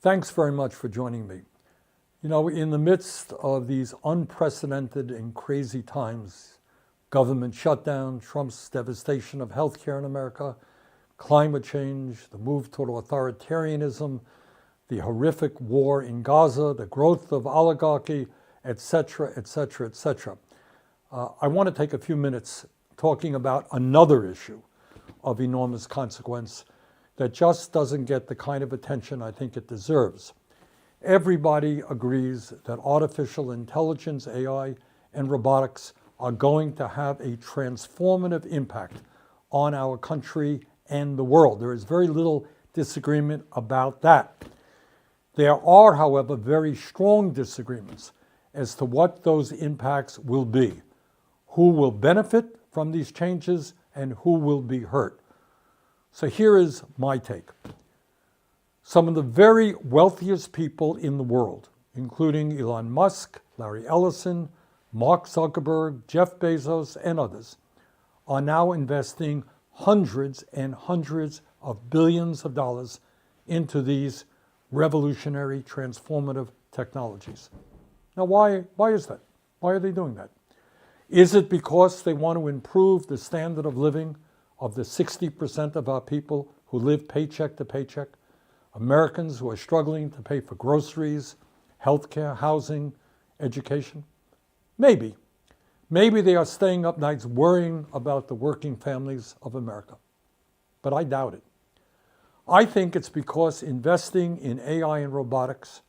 Thanks very much for joining me. You know, in the midst of these unprecedented and crazy times, government shutdown, Trump's devastation of healthcare in America, climate change, the move toward authoritarianism, the horrific war in Gaza, the growth of oligarchy, etc., etc., etc. I want to take a few minutes talking about another issue of enormous consequence that just doesn't get the kind of attention I think it deserves. Everybody agrees that artificial intelligence, AI, and robotics are going to have a transformative impact on our country and the world. There is very little disagreement about that. There are, however, very strong disagreements as to what those impacts will be, who will benefit from these changes and who will be hurt. So here is my take. Some of the very wealthiest people in the world, including Elon Musk, Larry Ellison, Mark Zuckerberg, Jeff Bezos, and others, are now investing hundreds and hundreds of billions of dollars into these revolutionary, transformative technologies. Now, why is that? Why are they doing that? Is it because they want to improve the standard of living of the 60% of our people who live paycheck to paycheck, Americans who are struggling to pay for groceries, healthcare, housing, education? Maybe. Maybe they are staying up nights worrying about the working families of America. But I doubt it. I think it's because investing in AI and robotics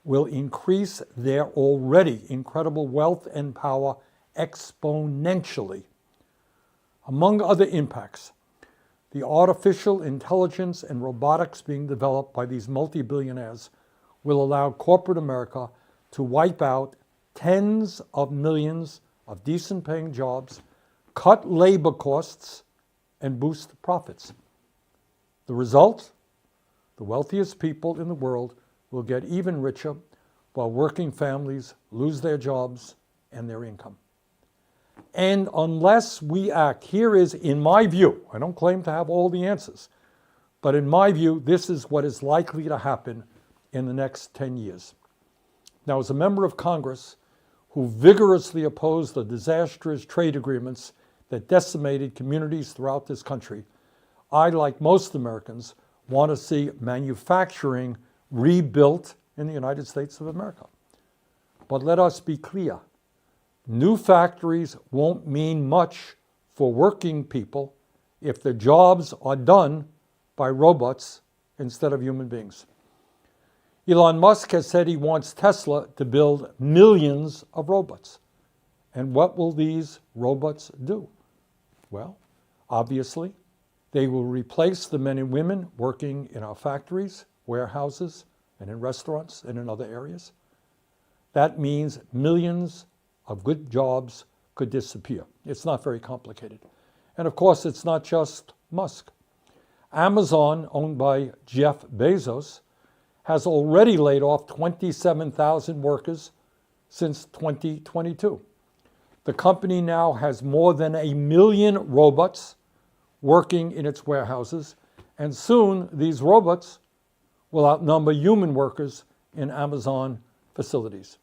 will increase their already incredible wealth and power exponentially. Among other impacts, the artificial intelligence and robotics being developed by these multi-billionaires will allow corporate America to wipe out tens of millions of decent-paying jobs, cut labor costs, and boost profits. The result? The wealthiest people in the world will get even richer while working families lose their jobs and their income. And unless we act, here is, in my view, I don't claim to have all the answers, but in my view, this is what is likely to happen in the next 10 years. Now, as a member of Congress who vigorously opposed the disastrous trade agreements that decimated communities throughout this country, I, like most Americans, want to see manufacturing rebuilt in the United States of America. But let us be clear. New factories won't mean much for working people if the jobs are done by robots instead of human beings. Elon Musk has said he wants Tesla to build millions of robots. And what will these robots do? Well, obviously, they will replace the men and women working in our factories, warehouses, and in restaurants and in other areas. That means millions of good jobs could disappear. It's not very complicated. And of course, it's not just Musk. Amazon, owned by Jeff Bezos, has already laid off 27,000 workers since 2022. The company now has more than 1 million robots working in its warehouses, and soon these robots will outnumber human workers in Amazon facilities.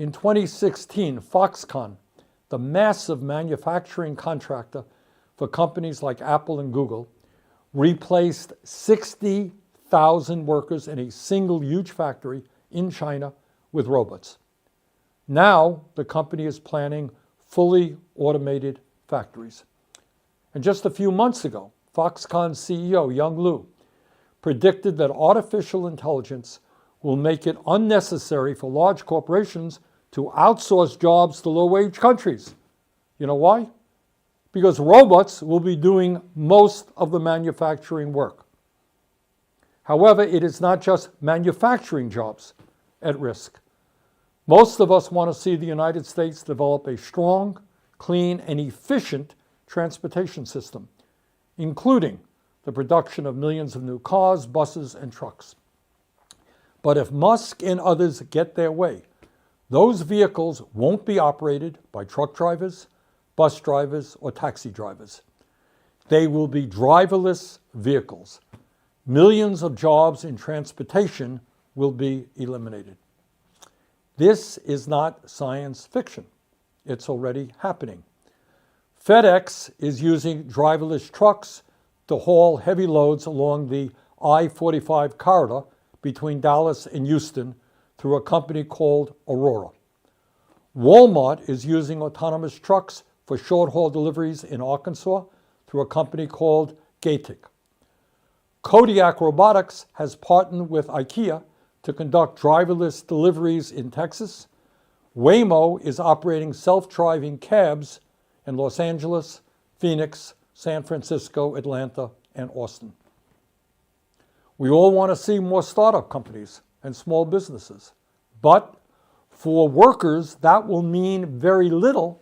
In 2016, Foxconn, the massive manufacturing contractor for companies like Apple and Google, replaced 60,000 workers in a single huge factory in China with robots. Now, the company is planning fully automated factories. And just a few months ago, Foxconn CEO Young Liu predicted that artificial intelligence will make it unnecessary for large corporations to outsource jobs to low-wage countries. You know why? Because robots will be doing most of the manufacturing work. However, it is not just manufacturing jobs at risk. Most of us want to see the United States develop a strong, clean, and efficient transportation system, including the production of millions of new cars, buses, and trucks. But if Musk and others get their way, those vehicles won't be operated by truck drivers, bus drivers, or taxi drivers. They will be driverless vehicles. Millions of jobs in transportation will be eliminated. This is not science fiction. It's already happening. FedEx is using driverless trucks to haul heavy loads along the I-45 corridor between Dallas and Houston through a company called Aurora. Walmart is using autonomous trucks for short-haul deliveries in Arkansas through a company called Gatik. Kodiak Robotics has partnered with IKEA to conduct driverless deliveries in Texas. Waymo is operating self-driving cabs in Los Angeles, Phoenix, San Francisco, Atlanta, and Austin. We all want to see more startup companies and small businesses, but for workers, that will mean very little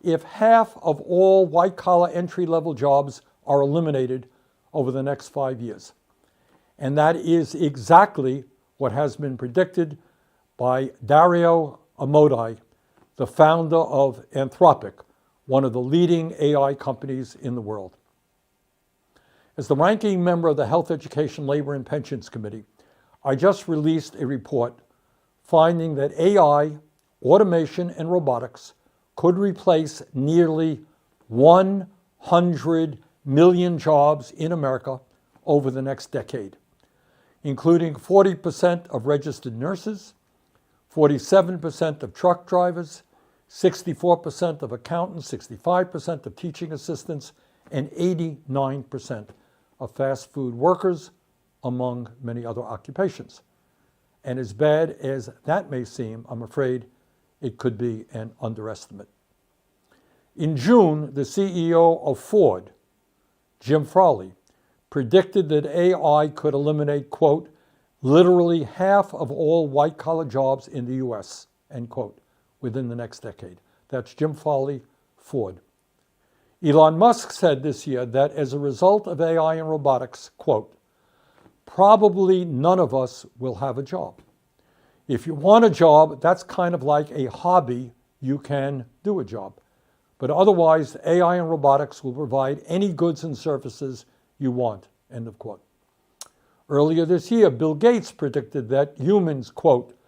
if half of all white-collar entry-level jobs are eliminated over the next 5 years. And that is exactly what has been predicted by Dario Amodei, the founder of Anthropic, one of the leading AI companies in the world. As the ranking member of the Health, Education, Labor, and Pensions Committee, I just released a report finding that AI, automation, and robotics could replace nearly 100 million jobs in America over the next decade, including 40% of registered nurses, 47% of truck drivers, 64% of accountants, 65% of teaching assistants, and 89% of fast food workers, among many other occupations. And as bad as that may seem, I'm afraid it could be an underestimate. In June, the CEO of Ford, Jim Farley, predicted that AI could eliminate, quote, literally half of all white-collar jobs in the U.S., end quote, within the next decade. That's Jim Farley, Ford. Elon Musk said this year that as a result of AI and robotics, quote, probably none of us will have a job. If you want a job, that's kind of like a hobby. You can do a job. But otherwise, AI and robotics will provide any goods and services you want, end of quote. Earlier this year, Bill Gates predicted that humans, quote,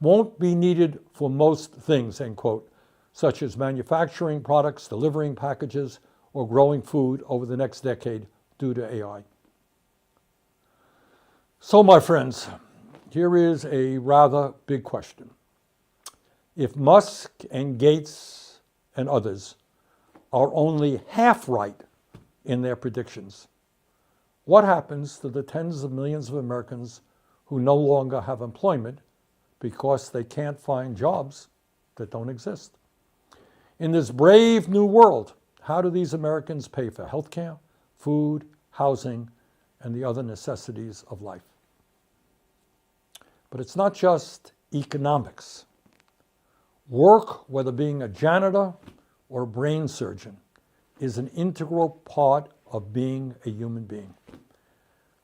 won't be needed for most things, end quote, such as manufacturing products, delivering packages, or growing food over the next decade due to AI. So, my friends, here is a rather big question. If Musk and Gates and others are only half right in their predictions, what happens to the tens of millions of Americans who no longer have employment because they can't find jobs that don't exist? In this brave new world, how do these Americans pay for health care, food, housing, and the other necessities of life? But it's not just economics. Work, whether being a janitor or a brain surgeon, is an integral part of being a human being.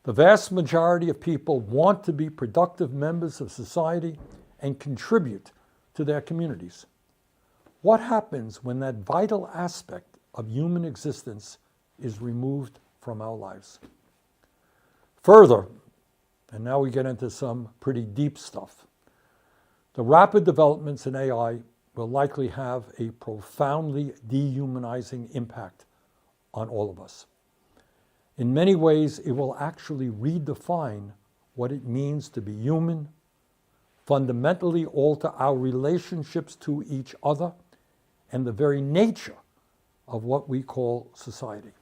The vast majority of people want to be productive members of society and contribute to their communities. What happens when that vital aspect of human existence is removed from our lives? Further, and now we get into some pretty deep stuff, the rapid developments in AI will likely have a profoundly dehumanizing impact on all of us. In many ways, it will actually redefine what it means to be human, fundamentally alter our relationships to each other, and the very nature of what we call society.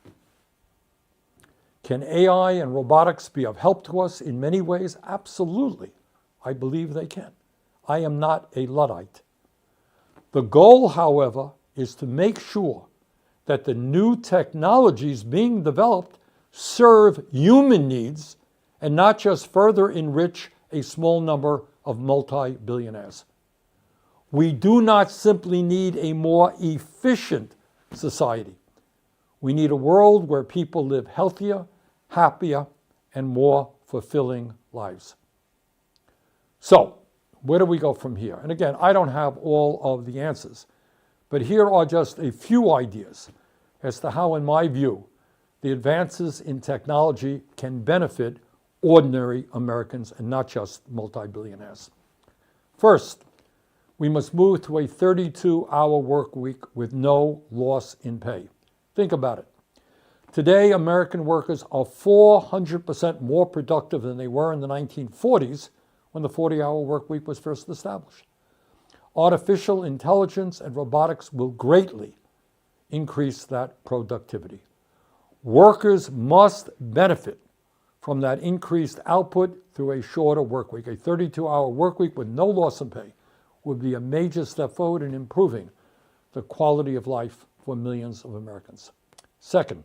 Can AI and robotics be of help to us in many ways? Absolutely. I believe they can. I am not a Luddite. The goal, however, is to make sure that the new technologies being developed serve human needs and not just further enrich a small number of multi-billionaires. We do not simply need a more efficient society. We need a world where people live healthier, happier, and more fulfilling lives. So, where do we go from here? And again, I don't have all of the answers, but here are just a few ideas as to how, in my view, the advances in technology can benefit ordinary Americans and not just multi-billionaires. First, we must move to a 32-hour work week with no loss in pay. Think about it. Today, American workers are 400% more productive than they were in the 1940s when the 40-hour work week was first established. Artificial intelligence and robotics will greatly increase that productivity. Workers must benefit from that increased output through a shorter work week. A 32-hour work week with no loss in pay would be a major step forward in improving the quality of life for millions of Americans. Second,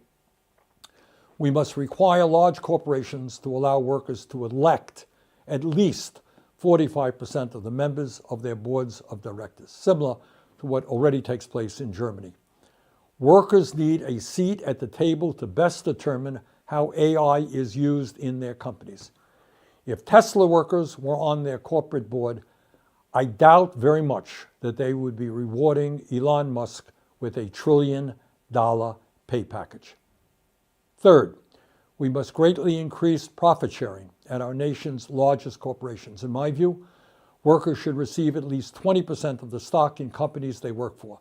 we must require large corporations to allow workers to elect at least 45% of the members of their boards of directors, similar to what already takes place in Germany. Workers need a seat at the table to best determine how AI is used in their companies. If Tesla workers were on their corporate board, I doubt very much that they would be rewarding Elon Musk with a $1 trillion pay package. Third, we must greatly increase profit sharing at our nation's largest corporations. In my view, workers should receive at least 20% of the stock in companies they work for.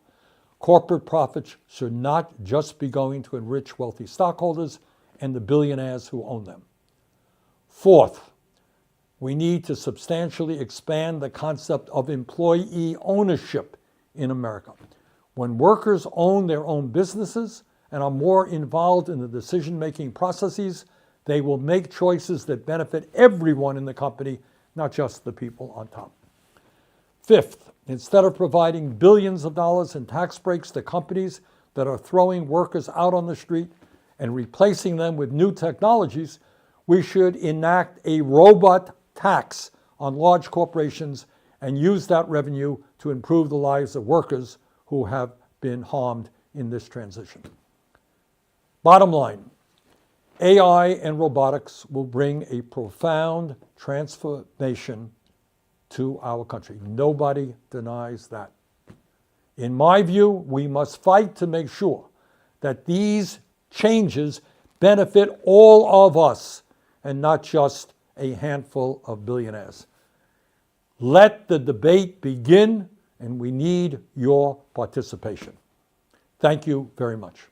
Corporate profits should not just be going to enrich wealthy stockholders and the billionaires who own them. Fourth, we need to substantially expand the concept of employee ownership in America. When workers own their own businesses and are more involved in the decision-making processes, they will make choices that benefit everyone in the company, not just the people on top. Fifth, instead of providing billions of dollars in tax breaks to companies that are throwing workers out on the street and replacing them with new technologies, we should enact a robot tax on large corporations and use that revenue to improve the lives of workers who have been harmed in this transition. Bottom line, AI and robotics will bring a profound transformation to our country. Nobody denies that. In my view, we must fight to make sure that these changes benefit all of us and not just a handful of billionaires. Let the debate begin, and we need your participation. Thank you very much.